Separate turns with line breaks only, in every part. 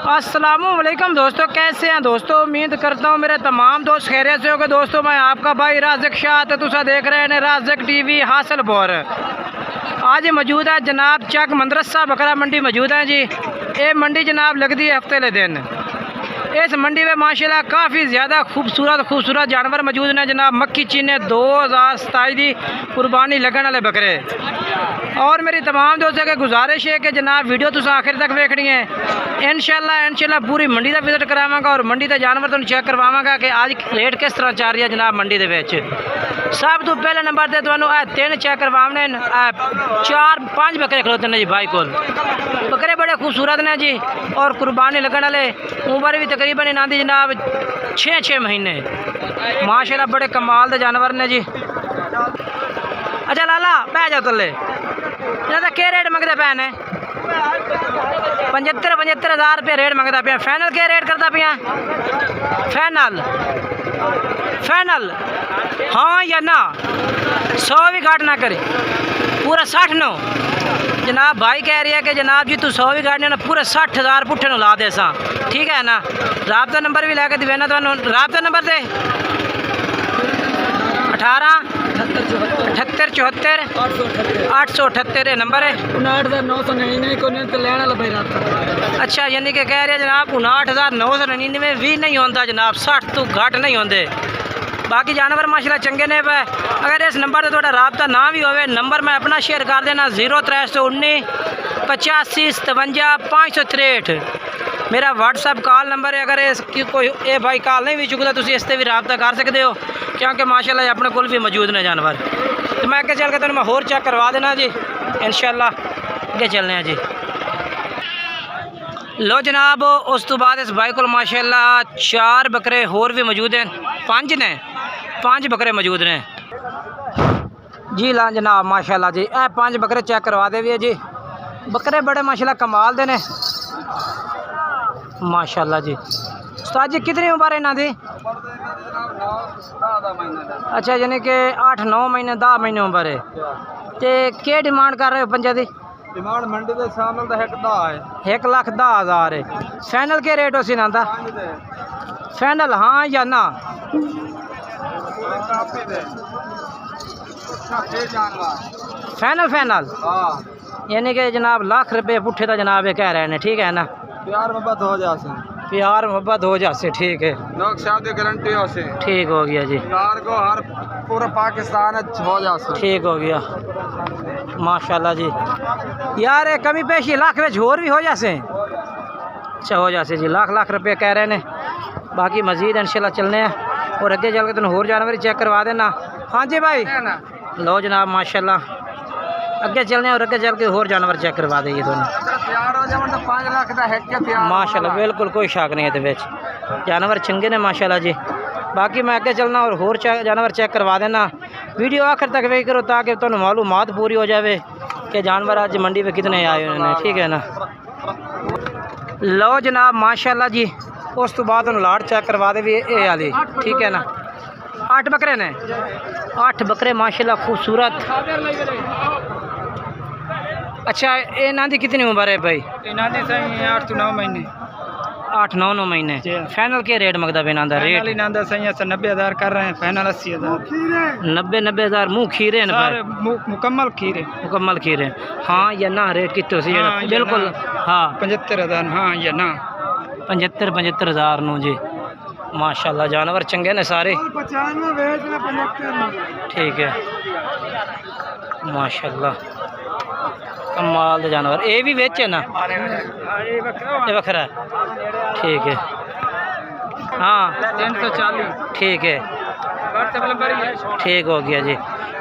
अस्सलामुअलैकुम दोस्तों, कैसे हैं दोस्तों। उम्मीद करता हूँ मेरे तमाम दोस्त खैरियत से होंगे। दोस्तों मैं आपका भाई राज़िक शाह तो तुसा देख रहे हैं राज़िक टीवी हासिलपुर। आज मौजूद है जनाब चक मदरसा बकरा मंडी मौजूद है जी। ये मंडी जनाब लगती है हफ्ते दिन। इस मंडी में माशाल्लाह काफ़ी ज़्यादा खूबसूरत जानवर मौजूद हैं जनाब। मक्की चीने 2027 की कुर्बानी लगन वाले बकरे। और मेरी तमाम दोस्तों की गुजारिश है कि जनाब वीडियो तुम आखिर तक देखनी है। इंशाल्लाह पूरी मंडी का विजिट करावांगा और मंडी का जानवर तुम चेक करवावांगा कि आज रेट किस तरह चल रही है जनाब मंडी के विच। सब तो पहले नंबर से तुहानू तीन चेक करवाने 4-5 बकरे खलोते हैं जी भाई को। बकरे बड़े खूबसूरत ने जी और कुर्बानी लगन वाले। उम्र भी तकरीबन इन्हां दी जनाब 6 महीने। माशाल्लाह बड़े कमाल के जानवर ने जी। अच्छा लाला पै जाओ थले। इन्होंने क्या रेट मंगते पे ने? 75,000 रुपये रेट मंगता पे। फाइनल क्या रेट करता पे? फाइनल हाँ या ना? 100 भी घाट ना करे, पूरा 60 नो। जनाब भाई कह रही है कि जनाब जी तू 100 भी घाटने ना, पूरे 60,000 पुट्ठे नो ला दे सा। ठीक है ना? राबता नंबर भी लैके देना तो। राबता नंबर दे 18 78 74 878 नंबर है।
59,999 को लेने ला भाई रात।
अच्छा यानी कि कह रहे हैं जनाब 59,999 भी नहीं होता जनाब, 60 तो घट नहीं होंगे। बाकी जानवर माशाल्लाह चंगे ने पे। अगर इस नंबर से थोड़ा रबता ना भी होवे, नंबर मैं अपना शेयर कर देना 0319 85 57 563 मेरा व्हाट्सअप कॉल नंबर है। अगर इसकी कोई ये भाई कॉल नहीं भी चुकता तुम इस पर भी रबता कर सकते हो, क्योंकि माशाल्लाह अपने कोल भी मौजूद ने जानवर। तो मैं अगे चल के तुम मैं होर चेक करवा देना जी इंशाल्लाह। अगे चलने जी। लो जनाब उस तो बाद इस भाई को माशाल्लाह 4 बकरे होर भी मौजूद हैं। 5 बकरे मौजूद ने जी। ला जनाब माशाल्लाह जी ए 5 बकरे चेक करवा दे भी है जी। बकरे बड़े माशाल्लाह कमाल दे ने माशाल्लाह जी। उस्ताद जी कितनी उम्र है इन्हां दी? अच्छा यानी कि 8-9 महीने 10 महीने उम्र है। तो क्या डिमांड कर रहे हो पंजा दी?
डिमांड मंडी के सामने तो
1,10,000 है। फाइनल के रेट उसी ना था? फाइनल हाँ या ना? फाइनल यानी कि जनाब लाख रुपये पुट्ठे का जनाब ये कह रहे हैं। ठीक है ना?
प्यार मोहब्बत हो जासे।
प्यार मोहब्बत हो जासे। ठीक है,
लोग शादी गारंटी हो से।
ठीक हो गया जी।
प्यार को हर पूरा पाकिस्तान हो जासे। ठीक
हो गया माशाल्लाह जी। यार कमी पेशी लाख में होर भी हो जासे। अच्छा हो जासे जी। लाख रुपये कह रहे हैं। बाकी मजीद इंशाल्लाह चलने हैं और अगे चल के तुम होर जानवर चेक करवा देना। हाँ जी भाई लो जनाब माशाल्लाह अगे चलने और अगे चल के होर जानवर चेक करवा देंगे दोनों।
5 लाख का है
माशाल्लाह बिल्कुल कोई शक नहीं है। जानवर चंगे ने माशाल्लाह जी। बाकी मैं अगे चलना और होर जानवर चेक करवा देना। वीडियो आखिर तक वेट करो ताकि तुम मालूमात पूरी हो जाए कि जानवर आज मंडी में कितने आए उन्होंने। ठीक है ना? लो जनाब माशाल्लाह जी उस तो बाद लाट चेक करवा दे भी ये वाली। ठीक है ना? 8 बकरे ने। 8 बकरे माशाल्लाह खूबसूरत। अच्छा इन्हां दी कितनी उम्र है भाई?
इन्हां दी सही 8-9 महीने।
8-9 महीने। फाइनल के रेट मंगता पे इन्हां दा रेट?
इन्हां दा सही 90,000 कर रहे हैं। फाइनल 80,000।
90,000 मुँह खीरे ने
सारे मुकम्मल खीरे। हाँ या ना रेट कितने सी? बिल्कुल हाँ 75,000 हाँ या ना?
75,000 नो जी। माशाल्लाह जानवर चंगे ने सारे।
95
ठीक है माशाल्लाह कमाल के जानवर। ये भी बेच है ना? ये बखरा है। ठीक है हाँ
340।
ठीक है ठीक हो गया जी।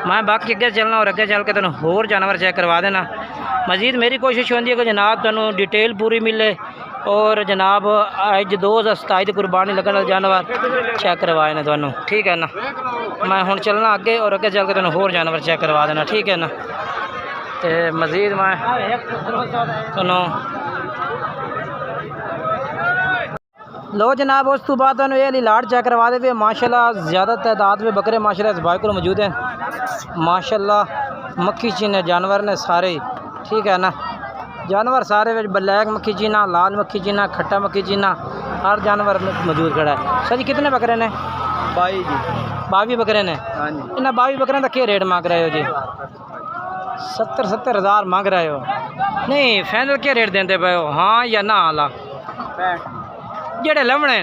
मैं बाकी अगे चलना और अगे चल के तुम होर जानवर चेक करवा देना। मजीद मेरी कोशिश होती है कि जनाब तुम डिटेल पूरी मिले और जनाब अज 2027 कुर्बानी लगन वाले जानवर चेक करवाए ने तुहानू। ठीक है ना? मैं हुण चलना अगे और अगे चल के तुहानू होर जानवर चेक करवा देना। ठीक है ना? तो मजीद मैं तुहानू लो जनाब उस तो बाद ये लाट चेक करवा दे। माशाल्लाह ज़्यादा तादाद में बकरे माशाल्लाह इस भाई को मौजूद हैं। माशाल्लाह मक्खी चीने जानवर ने सारे। ठीक है ना? जानवर सारे विच ब्लैक मक्खी चीना, लाल मक्खी चीना, खट्टा मक्खी चीना, हर जानवर मौजूद खड़ा है। सर जी कितने बकरे ने?
22 जी।
22 बकरे ने।
हाँ जी।
इन्हें 22 बकरे का क्या रेट मांग रहे हो जी? 70 हज़ार मांग रहे हो? नहीं फाइनल क्या रेट देंदे पे हो? हाँ या ना आला?
65
जेड़े लवणे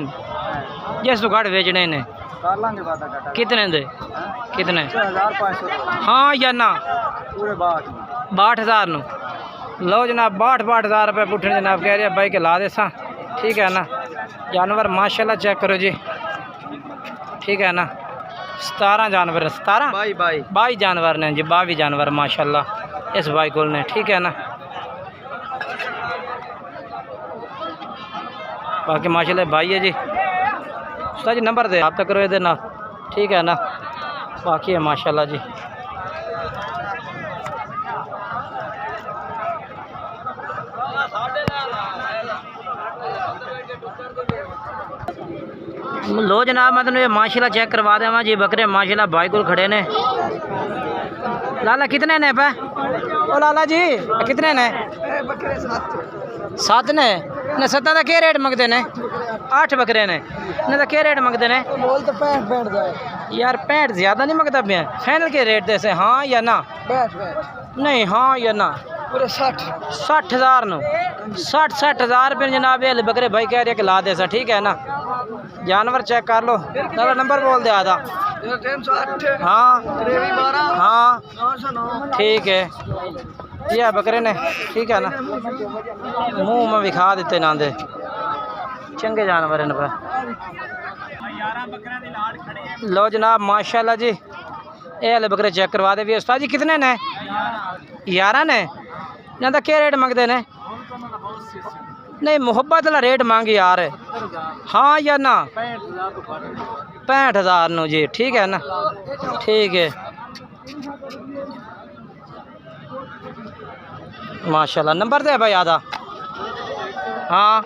जिस तो घट बेचने ने
कर लांगे बात घटा।
कितने दे? कितने?
6500
हाँ या ना?
पूरे 62
62 हज़ार। लो जनाब 62 हज़ार रुपये पुट्ठे जनाब कह रहे भाई के ला दे सा। ठीक है ना। जानवर माशाल्लाह चेक करो जी। ठीक है ना। 17 जानवर, 17 22 जानवर ने जी। 22 जानवर माशाल्लाह इस भाई को ने। ठीक है ना। बाकी माशाल्लाह भाई है जी। उसका जी नंबर दे आप तक करो ये ना। ठीक है ना। बाकी है माशाल्लाह जी। लो जनाब मैं तुम्हें माशाल्लाह चेक करवा देवा जी। बकरे माशाल्लाह भाई को खड़े ने। लाला कितने ने पे? ओ लाला जी कितने ने? 7 ने। ने 7 का क्या रेट मंगते ने? 8 बकरे ने। ने का क्या रेट मंगते ने?
बोल तो 65 जाए
यार 65 ज़्यादा नहीं मंगता पे? फाइनल के रेट दे से हाँ या ना?
65
नहीं हाँ या ना?
पूरे 60
हज़ार नो। 60 हज़ार रुपये जनाब ये बकरे भाई कह रहे कि ला दे सा। ठीक है ना। जानवर चेक कर लो। दादा नंबर बोल दे आधा।
308
हाँ
12
हाँ
909
ठीक है। ये बकरे ने। ठीक है ना। मुंह में विखा देते ना दे चंगे जानवर इन पर। लो जनाब माशाल्लाह जी ये वाले बकरे चेक करवा दे भी। उस्ताद जी कितने ने? 11 ने। ना तो क्या रेट मंगते ने? नहीं मोहब्बत वाला रेट मांगी यार। हाँ या ना? 65 हज़ार नो जी। ठीक है ना। ठीक है माशाल्लाह। नंबर दे भाई आधा। हाँ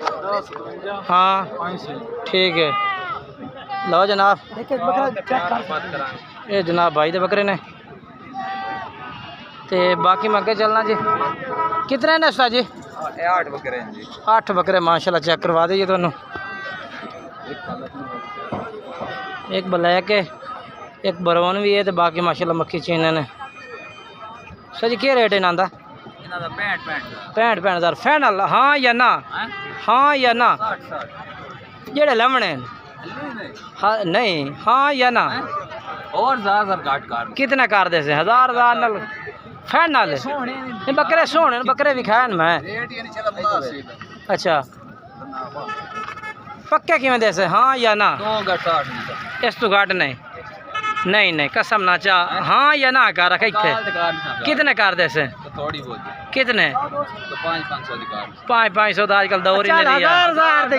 हाँ ठीक है। लो जनाब ये जनाब भाई दे बकरे ने। ते बाकी मैं अगे चलना जी। कितने ने उस्ताद जी?
8 बकरे हैं जी।
8 बकरे माशाल्लाह चेक करवा दीजिए दोनों। एक ब्लैक है एक ब्राउन भी है तो बाकी माशाल्लाह मक्खी चीने ने। सर जी क्या रेट है इन्हों का? 65 हज़ार फाइनल हाँ या ना? हाँ या ना? जेड़े लवणे हाँ नहीं हाँ या ना?
और ज़्यादा घाट कर
कितना कर दे से? 1000 नाल फाइनल? बकरे सोने बकरे भी खाए मैं। अच्छा पक्के किमें दे से? हाँ या ना? इस तो घट नहीं नहीं कसम ना चाह। हाँ या ना कर रखे इतने कितने कर दे से?
थोड़ी बहुत
कितने?
तो 500 की कार
500 तो आजकल दौर ही नहीं रही। 1000 दे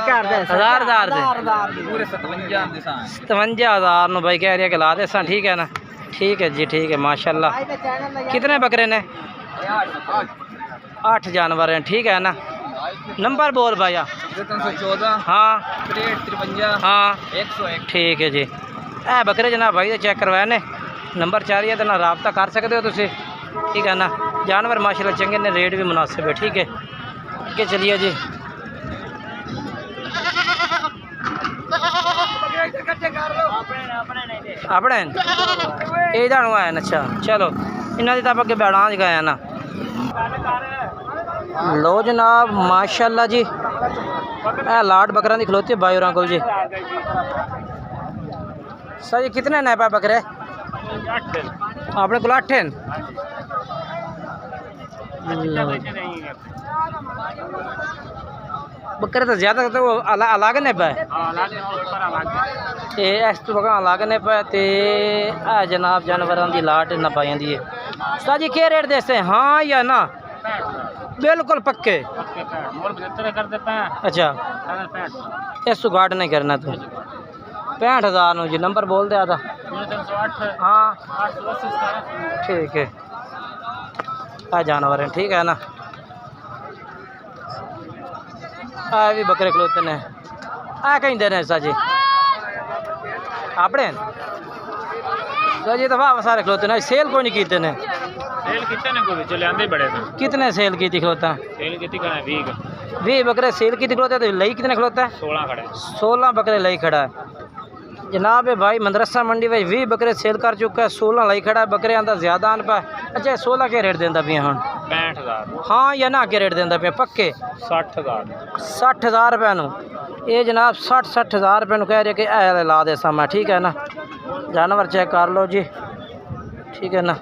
पूरे 57 दिशा
57 हज़ार नो भाई कह रही है कि ला दे सा। ठीक है ना। ठीक है जी। ठीक है माशाल्लाह। कितने बकरे ने? 8 जानवर हैं। ठीक है ना। नंबर बोल भैया।
314
हाँ
53
हाँ
101
ठीक है जी। ए बकरे जनाब भाई चेक करवाए ने। नंबर चाहिए तो ना रबता कर सकते हो तुम। ठीक है ना। जानवर माशाल्लाह चंगे ने रेट भी मुनासिब है। ठीक है के चलिए जी। अपने इधर आया ना। अच्छा चलो इन्होंने तो आप अगे बैठा गए ना। लो जनाब माशाल्लाह जी ए लाट बकरा की खलोती भाई और को जी। सर जी कितने ने पा बकरे? अपने को 8 हैं। बकरे तो ज़्यादा तो अलग ने पे इस तो अलग ने पे ते जनाब जानवरों की लाट ना पाई जाती है। सर जी क्या रेट देते? हाँ या ना? बिल्कुल पक्के। अच्छा इस तो घाट नहीं करना तू। 65 हज़ार नो जी। नंबर बोल दे आधा। हाँ ठीक है आ जानवर हैं। ठीक है ना। आ भी बकरे खलोते ने। आ कहीं देने सा जी अपने सर जी तो वाह सारे खलोते ने। सेल कोई नहीं कीते ने।
सेल कितने को चले आंदे बड़े थे
कितने सेल की खलोता?
सेल कितनी का
20 बकरे सेल की खलोता है, तो लई कितने खलोता है?
16 खड़े
16 बकरे लई खड़ा है जनाब। भाई मदरसा मंडी में 20 बकरे सेल कर चुका है, 16 लई खड़ा है। बकरे आंदा ज़्यादा आन पा। अच्छा 16 के रेट देंदा पिया हुन?
65000
हाँ या ना के रेट देंदा पिया पक्के?
60000
60,000 रुपये नू ये जनाब 60,000 रुपये नू कह रहे कि ऐ ला दे सामा, ठीक है ना। जानवर चेक कर लो जी, ठीक है ना।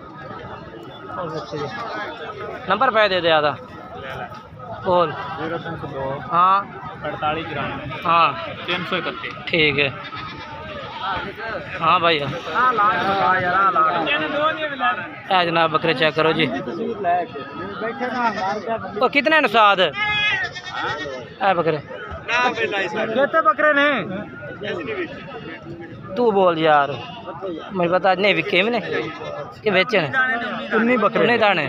नंबर पे दे दे आधा बोल।
0302
हाँ
4894
हाँ
331
ठीक है। हाँ भाई जनाब बकरे चेक करो जी। तो कितने नुसाद है बकरे? कितने बकरे ने तू बोल यार, मुझे पता नहीं विके ने कि बेचे ने? 19 बकरे 19 दाने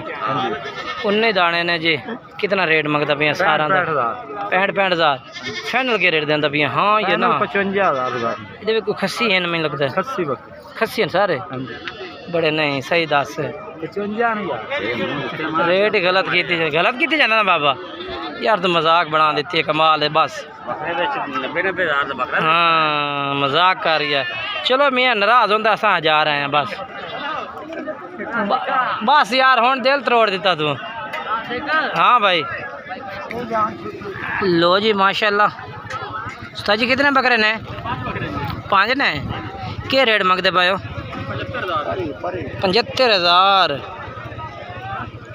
19 दाने ने जी। कितना रेट मंगता पिया सारा? 65,000 फाइनल के रेट देंदा पिया? हाँ ये ना
55,000
ये कोई खस्सी है ना, मैंने लगता है खस्सी हैं सारे बड़े। नहीं सही दस रेट गलत की जाना ना बाबा यार, तो मजाक बना देती है, कमाल है बस।
90,000
हाँ मजाक कर रही है। चलो मैं नाराज होंदा असा जा रहे हैं बस। बस यार हुण दिल तरोड़ दिता तू। हाँ भाई लो जी माशाल्लाह। उस्ताद जी कितने बकरे ने? 5 ने। क्या रेट मंगते पायो? 75,000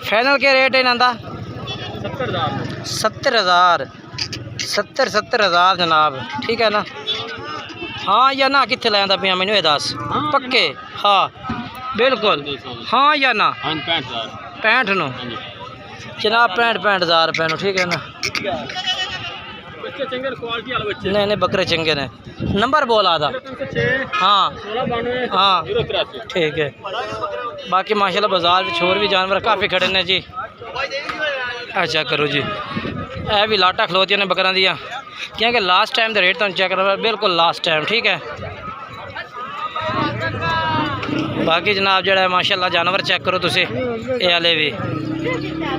फाइनल के रेट है ना? 70,000 70,000 जनाब, ठीक है ना। हाँ या ना कितने लैंदा पिया मैनू ये दस पक्के? हाँ बिल्कुल हाँ या ना? 65 नो जनाब 65,000 रुपये नो, ठीक है ना। नहीं नहीं बकरे चंगे ने। नंबर बोल आधा। हाँ हाँ ठीक है। बाकी माशाल्लाह बाजार में छोर भी जानवर काफ़ी खड़े ने जी। अच्छा करो जी, ए भी लाटा खलोती ने बकरा दिया क्योंकि लास्ट टाइम का रेट तुम चेक करो, बिल्कुल लास्ट टाइम, ठीक है। बाकी जनाब जड़ा है माशाल्लाह जानवर चेक करो तुसी, ये वाले भी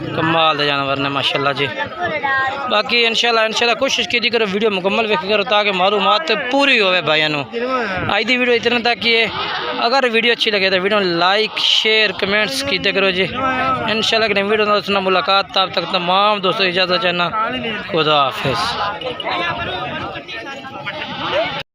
कमाल दे जानवर ने माशाल्लाह जी। बाकी इंशाल्लाह कोशिश की करो वीडियो मुकम्मल वेख करो ताकि मालूमात पूरी होवे भाइयों नू। आज दी वीडियो इतने तक ही है। अगर वीडियो अच्छी लगे तो वीडियो लाइक शेयर कमेंट्स कीते करो जी। इंशाल्लाह कि वीडियो दोस्तों मुलाकात, तब तक तमाम दोस्तों इजाज़त चाहना। खुदा हाफिज़।